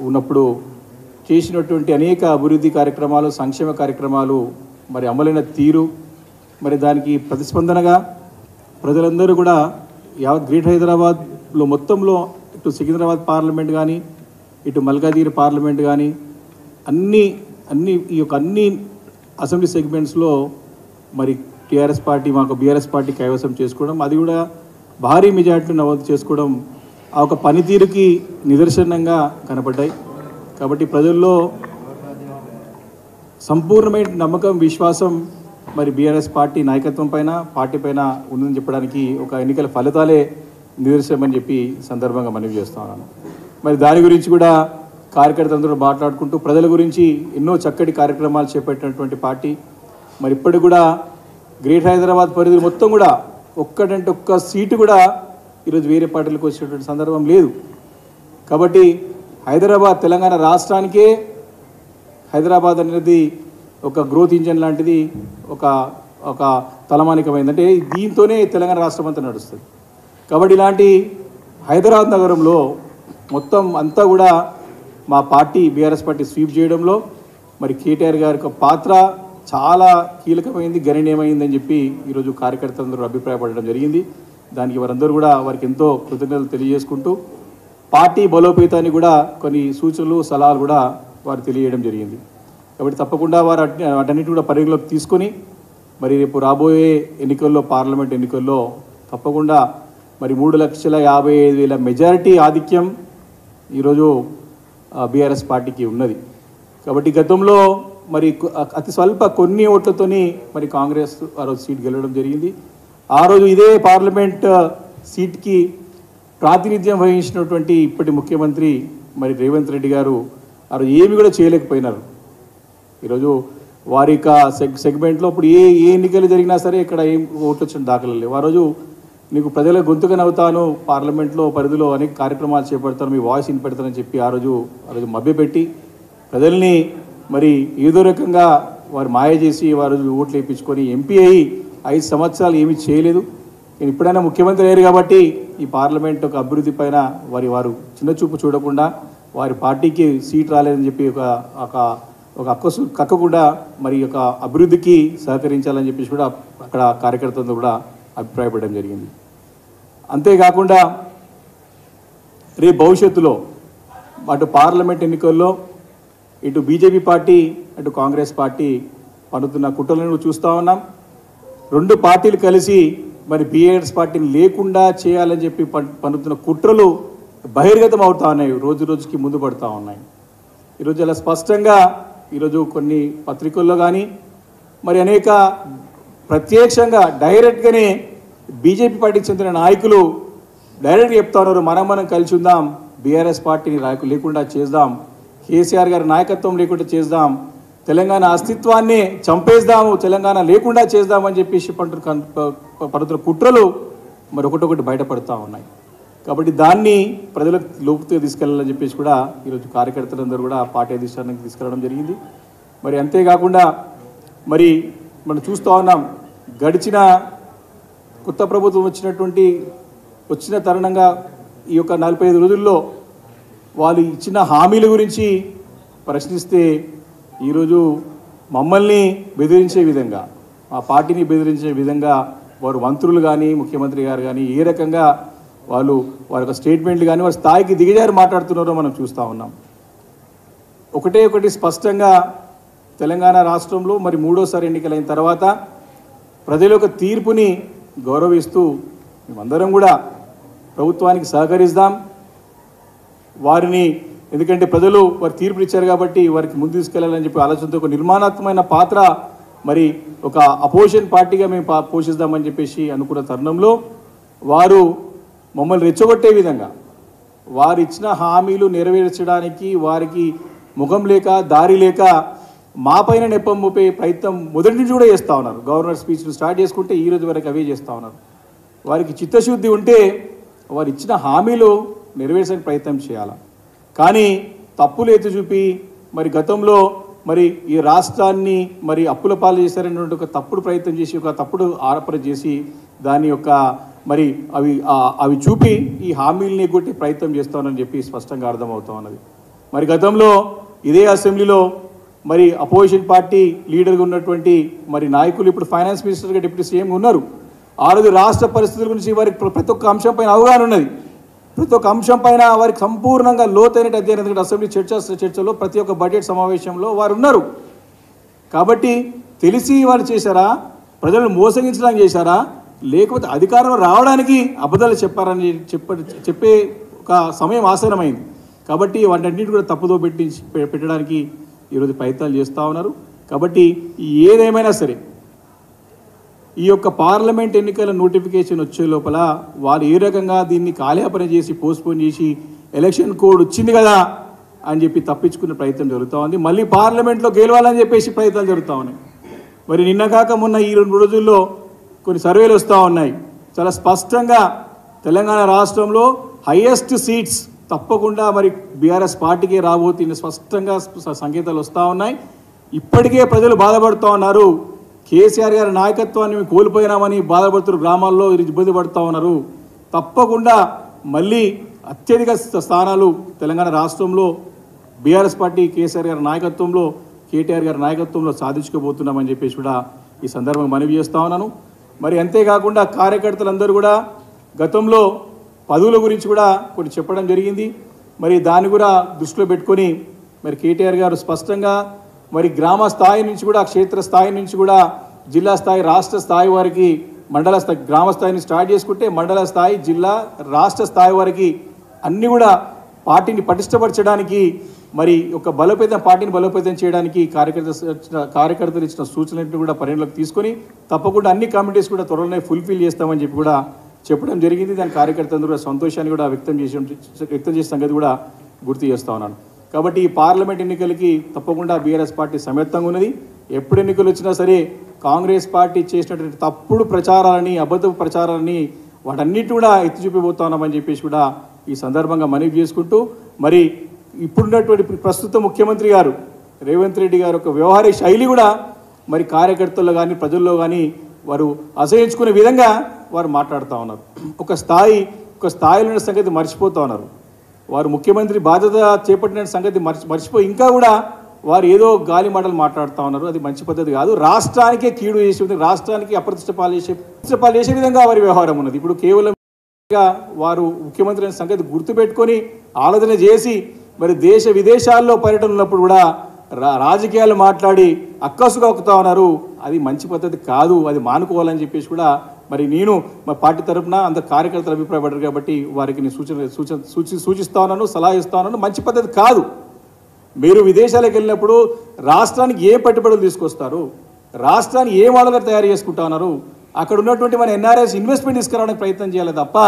ఉన్నప్పుడు చేసినటువంటి అనేక అభివృద్ధి కార్యక్రమాలు, సంక్షేమ కార్యక్రమాలు మరి అమలైన తీరు, మరి దానికి ప్రతిస్పందనగా ప్రజలందరూ కూడా యావత్ గ్రేట్ హైదరాబాద్లో మొత్తంలో ఇటు సికింద్రాబాద్ పార్లమెంట్ కానీ, ఇటు మల్కాజిగిరి పార్లమెంట్ కానీ అన్ని అసెంబ్లీ సెగ్మెంట్స్లో మరి టీఆర్ఎస్ పార్టీ మాకు బీఆర్ఎస్ పార్టీ కైవసం చేసుకోవడం, అది కూడా భారీ మెజార్టీని నమోదు చేసుకోవడం ఆ ఒక పనితీరుకి నిదర్శనంగా కనపడ్డాయి. కాబట్టి ప్రజల్లో సంపూర్ణమైన నమ్మకం, విశ్వాసం మరి బీఆర్ఎస్ పార్టీ నాయకత్వం పైన, పార్టీ పైన ఉందని చెప్పడానికి ఒక ఎన్నికల ఫలితాలే నిదర్శనమని చెప్పి సందర్భంగా మనవి చేస్తా ఉన్నాను. మరి దాని గురించి కూడా కార్యకర్తలందరూ మాట్లాడుకుంటూ ప్రజల గురించి ఎన్నో చక్కటి కార్యక్రమాలు చేపట్టినటువంటి పార్టీ. మరి ఇప్పటికి కూడా గ్రేట్ హైదరాబాద్ పరిధి మొత్తం కూడా ఒక్కటంటే ఒక్క సీటు కూడా ఈరోజు వేరే పార్టీలకు వచ్చేటువంటి సందర్భం లేదు. కాబట్టి హైదరాబాద్ తెలంగాణ రాష్ట్రానికే హైదరాబాద్ అనేది ఒక గ్రోత్ ఇంజన్ లాంటిది, ఒక తలమానికమైంది. అంటే దీంతోనే తెలంగాణ రాష్ట్రం అంతా నడుస్తుంది. కాబట్టి ఇలాంటి హైదరాబాద్ నగరంలో మొత్తం అంతా కూడా మా పార్టీ బీఆర్ఎస్ పార్టీ స్వీప్ చేయడంలో మరి కేటీఆర్ గారి యొక్క పాత్ర చాలా కీలకమైంది, గణనీయమైందని చెప్పి ఈరోజు కార్యకర్తలందరూ అభిప్రాయపడడం జరిగింది. దానికి వారందరూ కూడా వారికి ఎంతో కృతజ్ఞతలు తెలియజేసుకుంటూ పార్టీ బలోపేతాన్ని కూడా కొన్ని సూచనలు, సలహాలు కూడా వారు తెలియజేయడం జరిగింది. కాబట్టి తప్పకుండా వారు వాటన్నిటి కూడా పరిగణలోకి తీసుకొని మరి రేపు రాబోయే ఎన్నికల్లో, పార్లమెంట్ ఎన్నికల్లో తప్పకుండా మరి 3,55,000 మెజారిటీ ఆధిక్యం ఈరోజు బీఆర్ఎస్ పార్టీకి ఉన్నది. కాబట్టి గతంలో మరి అతి స్వల్ప కొన్ని ఓట్లతోని మరి కాంగ్రెస్ ఆ రోజు సీట్ గెలవడం జరిగింది. ఆ రోజు ఇదే పార్లమెంట్ సీట్కి ప్రాతినిధ్యం వహించినటువంటి ఇప్పటి ముఖ్యమంత్రి మరి రేవంత్ రెడ్డి గారు ఆ రోజు ఏమి కూడా చేయలేకపోయినారు. ఈరోజు వారి యొక్క సెగ్మెంట్లో ఇప్పుడు ఏ ఎన్నికలు జరిగినా సరే ఇక్కడ ఏం ఓట్లు వచ్చిన దాఖలు లేవు. ఆ రోజు నీకు ప్రజల గొంతుగా నవ్వుతాను, పార్లమెంట్లో పరిధిలో అనేక కార్యక్రమాలు చేపడతాను, మీ వాయిస్ వినిపెడతానని చెప్పి ఆ రోజు మభ్యపెట్టి ప్రజల్ని మరి ఏదో రకంగా వారు మాయ చేసి వారు ఓట్లు వేయించుకొని ఎంపీ అయ్యి 5 సంవత్సరాలు ఏమీ చేయలేదు. నేను ఇప్పుడైనా ముఖ్యమంత్రి అయ్యారు కాబట్టి ఈ పార్లమెంట్ ఒక అభివృద్ధి పైన వారు చిన్న చూపు చూడకుండా వారి పార్టీకి సీట్ రాలేదని చెప్పి ఒక కక్కకుండా మరి ఒక అభివృద్ధికి సహకరించాలని చెప్పేసి కూడా అక్కడ కార్యకర్తలతో కూడా అభిప్రాయపడడం జరిగింది. అంతేకాకుండా రేపు భవిష్యత్తులో అటు పార్లమెంట్ ఎన్నికల్లో ఇటు బీజేపీ పార్టీ, అటు కాంగ్రెస్ పార్టీ పన్నుతున్న కుట్రలను చూస్తూ ఉన్నాం. 2 పార్టీలు కలిసి మరి బీఆర్ఎస్ పార్టీని లేకుండా చేయాలని చెప్పి పన్నుతున్న కుట్రలు బహిర్గతం అవుతా ఉన్నాయి, రోజు రోజుకి ముందు పడుతూ ఉన్నాయి. ఈరోజు అలా స్పష్టంగా ఈరోజు కొన్ని పత్రికల్లో కానీ మరి అనేక ప్రత్యక్షంగా డైరెక్ట్గానే బీజేపీ పార్టీకి చెందిన నాయకులు డైరెక్ట్గా చెప్తా ఉన్నారు, మనం కలిసి ఉందాం, బీఆర్ఎస్ పార్టీని లేకుండా చేద్దాం, కేసీఆర్ గారి నాయకత్వం లేకుండా చేద్దాం, తెలంగాణ అస్తిత్వాన్ని చంపేద్దాము, తెలంగాణ లేకుండా చేద్దామని చెప్పేసి పడుతున్న కుట్రలు మరి ఒకటొకటి బయటపడుతూ ఉన్నాయి. కాబట్టి దాన్ని ప్రజలకు లోపుతో తీసుకెళ్లాలని చెప్పేసి కూడా ఈరోజు కార్యకర్తలందరూ కూడా పార్టీ అధిష్టానానికి తీసుకెళ్లడం జరిగింది. మరి అంతేకాకుండా మరి మనం చూస్తూ ఉన్నాం, గడిచిన కొత్త ప్రభుత్వం వచ్చిన తరుణంగా ఈ యొక్క 45 రోజుల్లో వాళ్ళు ఇచ్చిన హామీల గురించి ప్రశ్నిస్తే ఈరోజు మమ్మల్ని బెదిరించే విధంగా, మా పార్టీని బెదిరించే విధంగా వారు మంత్రులు కానీ, ముఖ్యమంత్రి గారు కానీ ఏ రకంగా వారి యొక్క స్టేట్మెంట్లు కానీ వారి స్థాయికి దిగజారి మాట్లాడుతున్నారో మనం చూస్తూ ఉన్నాం. ఒకటి స్పష్టంగా తెలంగాణ రాష్ట్రంలో మరి 3వసారి ఎన్నికలైన తర్వాత ప్రజల యొక్క తీర్పుని గౌరవిస్తూ మేమందరం కూడా ప్రభుత్వానికి సహకరిస్తాం. వారిని ఎందుకంటే ప్రజలు వారు తీర్పునిచ్చారు కాబట్టి వారికి ముందు తీసుకెళ్లాలని చెప్పి ఆలోచనతో ఒక నిర్మాణాత్మకమైన పాత్ర మరి ఒక అపోజిషన్ పార్టీగా మేము పోషిస్తామని చెప్పేసి అనుకున్న తరుణంలో వారు మమ్మల్ని రెచ్చగొట్టే విధంగా వారు ఇచ్చిన హామీలు నెరవేర్చడానికి వారికి ముఖం లేక, దారి లేక మా పైన నెప్పం మోపే ప్రయత్నం మొదటి నుంచి కూడా చేస్తూ ఉన్నారు. గవర్నర్ స్పీచ్లు స్టార్ట్ చేసుకుంటే ఈ రోజు వరకు అవే చేస్తూ ఉన్నారు. వారికి చిత్తశుద్ధి ఉంటే వారు ఇచ్చిన హామీలు నెరవేర్చడానికి ప్రయత్నం చేయాలి. కానీ తప్పులు ఎత్తి చూపి మరి గతంలో మరి ఈ రాష్ట్రాన్ని మరి అప్పుల పాలు చేశారనేటువంటి ఒక తప్పుడు ప్రయత్నం చేసి, ఒక తప్పుడు ఆరోపణ చేసి దాని యొక్క మరి అవి చూపి ఈ హామీల్ని కొట్టి ప్రయత్నం చేస్తానని చెప్పి స్పష్టంగా అర్థమవుతా ఉన్నది. మరి గతంలో ఇదే అసెంబ్లీలో మరి అపోజిషన్ పార్టీ లీడర్గా ఉన్నటువంటి మరి నాయకులు ఇప్పుడు ఫైనాన్స్ మినిస్టర్గా డిప్యూటీ సీఎంగా ఉన్నారు. ఆ రోజు రాష్ట్ర పరిస్థితుల గురించి వారికి ప్రతి ఒక్క అంశం పైన అవగాహన ఉన్నది. ప్రతి ఒక్క అంశం పైన వారికి సంపూర్ణంగా లోతైన అధ్యయనం, ఎందుకంటే అసెంబ్లీ చర్చలో ప్రతి ఒక్క బడ్జెట్ సమావేశంలో వారు ఉన్నారు. కాబట్టి తెలిసి వారు చేశారా, ప్రజలను మోసగించడానికి చేశారా, లేకపోతే అధికారంలో రావడానికి అబద్ధాలు చెప్పారని చెప్పే ఒక సమయం ఆసన్నమైంది. కాబట్టి వాటన్నిటి కూడా తప్పుదో పెట్టడానికి ఈరోజు ప్రయత్నాలు చేస్తూ ఉన్నారు. కాబట్టి ఏదేమైనా సరే ఈ యొక్క పార్లమెంట్ ఎన్నికల నోటిఫికేషన్ వచ్చే లోపల వారు ఏ రకంగా దీన్ని కాలయాపన చేసి పోస్ట్పోన్ చేసి ఎలక్షన్ కోడ్ వచ్చింది కదా అని చెప్పి తప్పించుకునే ప్రయత్నం జరుగుతూ ఉంది. మళ్ళీ పార్లమెంట్లో గెలవాలని చెప్పేసి ప్రయత్నాలు జరుగుతూ ఉన్నాయి. మరి నిన్న కాక మొన్న ఈ 2 రోజుల్లో కొన్ని సర్వేలు వస్తూ ఉన్నాయి. చాలా స్పష్టంగా తెలంగాణ రాష్ట్రంలో హైయెస్ట్ సీట్స్ తప్పకుండా మరి బీఆర్ఎస్ పార్టీకే రాబోతున్న స్పష్టంగా సంకేతాలు వస్తూ ఉన్నాయి. ఇప్పటికే ప్రజలు బాధపడుతూ ఉన్నారు. కేసీఆర్ గారి నాయకత్వాన్ని మేము కోల్పోయినామని బాధపడుతున్న గ్రామాల్లో ఇబ్బంది పడుతూ ఉన్నారు. తప్పకుండా మళ్ళీ అత్యధిక స్థానాలు తెలంగాణ రాష్ట్రంలో బీఆర్ఎస్ పార్టీ కేసీఆర్ గారి నాయకత్వంలో, కేటీఆర్ గారి నాయకత్వంలో సాధించుకోబోతున్నామని చెప్పేసి కూడా ఈ సందర్భంగా మనవి చేస్తూ ఉన్నాను. మరి అంతేకాకుండా కార్యకర్తలందరూ కూడా గతంలో పదవుల గురించి కూడా కొన్ని చెప్పడం జరిగింది. మరి దాన్ని కూడా దృష్టిలో పెట్టుకొని మరి కేటీఆర్ గారు స్పష్టంగా మరి గ్రామ స్థాయి నుంచి కూడా, క్షేత్ర స్థాయి నుంచి కూడా, జిల్లా స్థాయి, రాష్ట్ర స్థాయి వారికి, మండల స్థాయి, గ్రామ స్థాయిని స్టార్ట్ చేసుకుంటే మండల స్థాయి, జిల్లా, రాష్ట్ర స్థాయి వారికి అన్నీ కూడా పార్టీని పటిష్టపరచడానికి, మరి ఒక పార్టీని బలోపేతం చేయడానికి కార్యకర్తలు ఇచ్చిన సూచనలను కూడా పరిగణలోకి తీసుకొని తప్పకుండా అన్ని కమిటీస్ కూడా త్వరలోనే ఫుల్ఫిల్ చేస్తామని చెప్పి కూడా చెప్పడం జరిగింది. దాని కార్యకర్తలందరూ కూడా సంతోషాన్ని కూడా వ్యక్తం చేసే సంగతి కూడా గుర్తు చేస్తూ ఉన్నాను. కాబట్టి ఈ పార్లమెంట్ ఎన్నికలకి తప్పకుండా బీఆర్ఎస్ పార్టీ సమర్థంగా ఉన్నది. ఎప్పుడు ఎన్నికలు వచ్చినా సరే కాంగ్రెస్ పార్టీ చేసినటువంటి తప్పుడు ప్రచారాలని, అబద్ధపు ప్రచారాలని వాటన్నిటి కూడా ఎత్తి చూపిపోతా ఉన్నామని చెప్పేసి కూడా ఈ సందర్భంగా మనవి చేసుకుంటూ, మరి ఇప్పుడున్నటువంటి ప్రస్తుత ముఖ్యమంత్రి గారు రేవంత్ రెడ్డి గారు ఒక వ్యవహార శైలి కూడా మరి కార్యకర్తల్లో కానీ ప్రజల్లో కానీ వారు అసహించుకునే విధంగా వారు మాట్లాడుతూ ఉన్నారు. ఒక స్థాయిలో ఉన్న సంగతి మర్చిపోతూ ఉన్నారు. వారు ముఖ్యమంత్రి బాధ్యత చేపట్టిన సంగతి మర్చిపోయి ఇంకా కూడా వారు ఏదో గాలి మాటలు మాట్లాడుతూ ఉన్నారు. అది మంచి పద్ధతి కాదు. రాష్ట్రానికే కీడు చేసే, రాష్ట్రానికి అప్రతిష్ట పాలు చేసే విధంగా వారి వ్యవహారం ఉన్నది. ఇప్పుడు కేవలం వారు ముఖ్యమంత్రి అనే సంగతి గుర్తుపెట్టుకొని ఆలోచన చేసి మరి దేశ విదేశాల్లో పర్యటన ఉన్నప్పుడు కూడా రాజకీయాలు మాట్లాడి అక్కసుగా ఒక్కుతా ఉన్నారు. అది మంచి పద్ధతి కాదు. అది మానుకోవాలని చెప్పేసి కూడా మరి నేను మా పార్టీ తరఫున అందరు కార్యకర్తలు అభిప్రాయపడ్డారు కాబట్టి వారికి నేను సూచిస్తా ఉన్నాను, సలహా ఇస్తా ఉన్నాను. మంచి పద్ధతి కాదు. మీరు విదేశాలకు వెళ్ళినప్పుడు రాష్ట్రానికి ఏ పెట్టుబడులు తీసుకొస్తారు, రాష్ట్రాన్ని ఏ మోడల్గా తయారు చేసుకుంటా ఉన్నారు, అక్కడ ఉన్నటువంటి మన ఎన్ఆర్ఐస్ ఇన్వెస్ట్మెంట్ తీసుకురావడానికి ప్రయత్నం చేయాలి తప్ప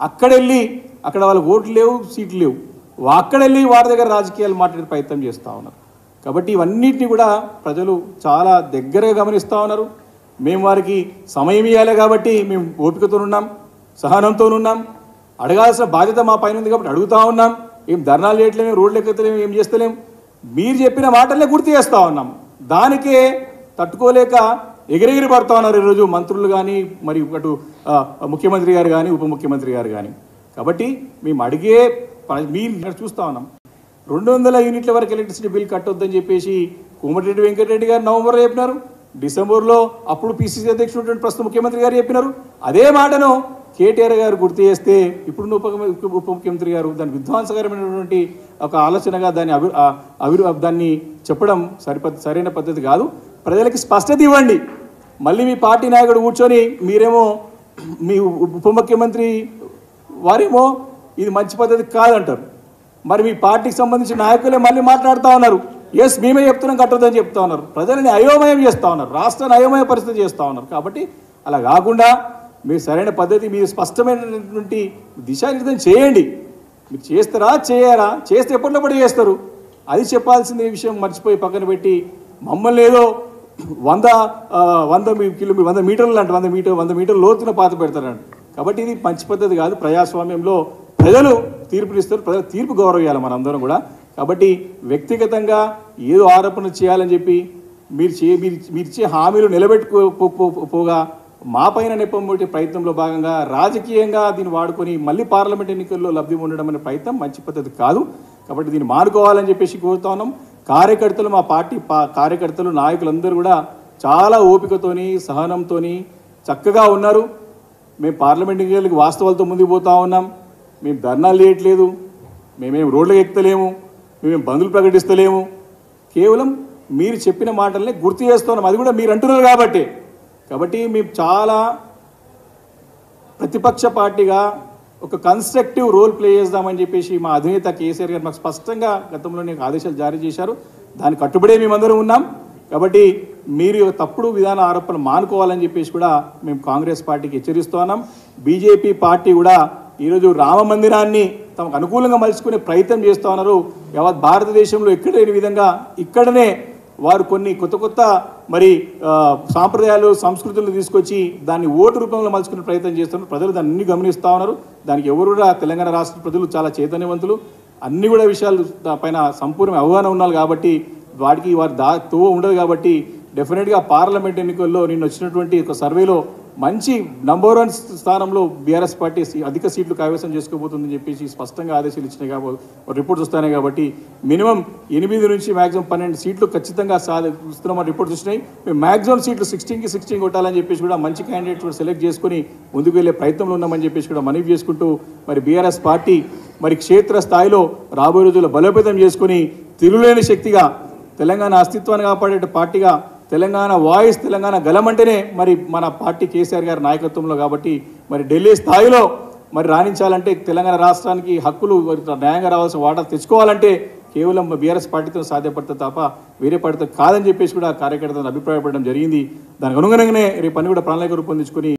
అక్కడ వాళ్ళకి ఓట్లు లేవు, సీట్లు లేవు, అక్కడెళ్ళి వారి దగ్గర రాజకీయాలు మాట్లాడే ప్రయత్నం చేస్తూ ఉన్నారు. కాబట్టి ఇవన్నిటిని కూడా ప్రజలు చాలా దగ్గరగా గమనిస్తూ ఉన్నారు. మేము వారికి సమయం ఇవ్వాలి కాబట్టి మేము ఓపికతో ఉన్నాం, సహనంతో ఉన్నాం. అడగాల్సిన బాధ్యత మా పైన ఉంది కాబట్టి అడుగుతూ ఉన్నాం. ఏం ధర్నాలు చేయట్లేము, రోడ్లు ఎక్కలేము, ఏం చేస్తలేము. మీరు చెప్పిన మాటలనే గుర్తు చేస్తూ ఉన్నాం. దానికే తట్టుకోలేక ఎగిరెగిరి పడుతూ ఉన్నారు ఈరోజు మంత్రులు కానీ, మరి అటు ముఖ్యమంత్రి గారు కానీ, ఉప ముఖ్యమంత్రి గారు కానీ. కాబట్టి మేము అడిగే మీరు చూస్తూ ఉన్నాం. 200 యూనిట్ల వరకు ఎలక్ట్రిసిటీ బిల్ కట్టొద్దని చెప్పేసి కోమటిరెడ్డి వెంకటరెడ్డి గారు నవంబర్లో చెప్పినారు. డిసెంబర్లో అప్పుడు పిసిసి అధ్యక్షుడు ప్రస్తుత ముఖ్యమంత్రి గారు చెప్పినారు. అదే మాటను కేటీఆర్ గారు గుర్తు చేస్తే ఇప్పుడు ఉప ముఖ్యమంత్రి గారు దాని విధ్వంసకరమైనటువంటి ఒక ఆలోచనగా దాన్ని చెప్పడం సరైన పద్ధతి కాదు. ప్రజలకి స్పష్టత ఇవ్వండి. మళ్ళీ మీ పార్టీ నాయకుడు కూర్చొని మీరేమో మీ ఉప ముఖ్యమంత్రి వారేమో ఇది మంచి పద్ధతి కాదంటారు. మరి మీ పార్టీకి సంబంధించిన నాయకులే మళ్ళీ మాట్లాడుతూ ఉన్నారు. ఎస్ మేమే చెప్తున్నాం కట్టొద్దని చెప్తా ఉన్నారు. ప్రజలని అయోమయం చేస్తూ ఉన్నారు, రాష్ట్రాన్ని అయోమయ పరిస్థితి చేస్తూ ఉన్నారు. కాబట్టి అలా కాకుండా మీరు సరైన పద్ధతి, మీరు స్పష్టమైనటువంటి దిశానిర్దేశం చేయండి. మీరు చేస్తారా, చేయరా, చేస్తే ఎప్పటికప్పుడు చేస్తారు. అది చెప్పాల్సిన విషయం మర్చిపోయి పక్కన పెట్టి మమ్మల్ని ఏదో 100 మీటర్లు అంటే 100 మీటర్ల లోతున పాత పెడతారంట. కాబట్టి ఇది మంచి పద్ధతి కాదు. ప్రజాస్వామ్యంలో ప్రజలు తీర్పునిస్తారు, ప్రజల తీర్పు గౌరవించాలి మనందరం కూడా. కాబట్టి వ్యక్తిగతంగా ఏదో ఆరోపణ చేయాలని చెప్పి మీరు ఇచ్చే హామీలు నిలబెట్టుకోపోగా మా పైన నెప్పం పెట్టే ప్రయత్నంలో భాగంగా రాజకీయంగా దీన్ని వాడుకొని మళ్ళీ పార్లమెంట్ ఎన్నికల్లో లబ్ధి ఉండడం అనే ప్రయత్నం మంచి పద్ధతి కాదు. కాబట్టి దీన్ని మానుకోవాలని చెప్పేసి కోరుతా ఉన్నాం. కార్యకర్తలు, మా పార్టీ కార్యకర్తలు, నాయకులందరూ కూడా చాలా ఓపికతోని, సహనంతోని చక్కగా ఉన్నారు. మేము పార్లమెంట్ ఎన్నికలకు వాస్తవాలతో ముందుకు పోతా ఉన్నాం. మేము ధర్నాలు చేయట్లేదు, మేమేం రోడ్లకు ఎక్కుతలేము, మేమేం బంధులు ప్రకటిస్తలేము. కేవలం మీరు చెప్పిన మాటల్ని గుర్తు చేస్తున్నాం. అది కూడా మీరు అంటున్నారు కాబట్టి మేము చాలా ప్రతిపక్ష పార్టీగా ఒక కన్స్ట్రక్టివ్ రోల్ ప్లే చేద్దామని చెప్పేసి మా అధినేత కేసీఆర్ గారు మాకు స్పష్టంగా గతంలోనే ఆదేశాలు జారీ చేశారు. దానికి కట్టుబడే మేమందరం ఉన్నాం. కాబట్టి మీరు తప్పుడు విధాన ఆరోపణలు మానుకోవాలని చెప్పేసి కూడా మేము కాంగ్రెస్ పార్టీకి హెచ్చరిస్తూ ఉన్నాం. బీజేపీ పార్టీ కూడా ఈరోజు రామ మందిరాన్ని తమకు అనుకూలంగా మలుచుకునే ప్రయత్నం చేస్తూ ఉన్నారు. యావత్ భారతదేశంలో ఎక్కడ లేని విధంగా ఇక్కడనే వారు కొన్ని కొత్త మరి సాంప్రదాయాలు, సంస్కృతులను తీసుకొచ్చి దాన్ని ఓటు రూపంలో మలుచుకునే ప్రయత్నం చేస్తున్నారు. ప్రజలు దాన్ని గమనిస్తూ ఉన్నారు. దానికి ఎవరు కూడా తెలంగాణ రాష్ట్ర ప్రజలు చాలా చైతన్యవంతులు, అన్ని కూడా విషయాలు పైన సంపూర్ణ అవగాహన ఉన్నారు. కాబట్టి వాటికి వారి తోవ ఉండదు. కాబట్టి డెఫినెట్గా పార్లమెంట్ ఎన్నికల్లో నిన్న వచ్చినటువంటి ఒక సర్వేలో మంచి నంబర్ 1 స్థానంలో బీఆర్ఎస్ పార్టీ అధిక సీట్లు కైవసం చేసుకోబోతుందని చెప్పేసి స్పష్టంగా ఆదేశాలు ఇచ్చినాయి. కాబట్టి రిపోర్ట్స్ వస్తున్నాయి. కాబట్టి మినిమం 8 నుంచి మ్యాక్సిమం 12 సీట్లు ఖచ్చితంగా ఇస్తున్నామని రిపోర్ట్స్ వచ్చినాయి. మేము మ్యాక్సిమం సీట్లు 16కి 16 కొట్టాలని చెప్పేసి కూడా మంచి క్యాండిడేట్స్ కూడా సెలెక్ట్ చేసుకుని ముందుకు వెళ్ళే ప్రయత్నంలో ఉన్నామని చెప్పేసి కూడా మనవి చేసుకుంటూ మరి బీఆర్ఎస్ పార్టీ మరి క్షేత్ర స్థాయిలో రాబోయే రోజుల్లో బలోపేతం చేసుకుని తిరుగులేని శక్తిగా తెలంగాణ అస్తిత్వాన్ని కాపాడే పార్టీగా తెలంగాణ వాయిస్, తెలంగాణ గలం అంటేనే మరి మన పార్టీ కేసీఆర్ గారి నాయకత్వంలో. కాబట్టి మరి ఢిల్లీ స్థాయిలో మరి రాణించాలంటే, తెలంగాణ రాష్ట్రానికి హక్కులు న్యాయంగా రావాల్సిన వాటా తెచ్చుకోవాలంటే కేవలం బీఆర్ఎస్ పార్టీతో సాధ్యపడుతుంది తప్ప వేరే పార్టీతో కాదని చెప్పేసి కూడా కార్యకర్తలను అభిప్రాయపడడం జరిగింది. దానికి అనుగుణంగానే రేపు పని కూడా ప్రణాళిక రూపొందించుకొని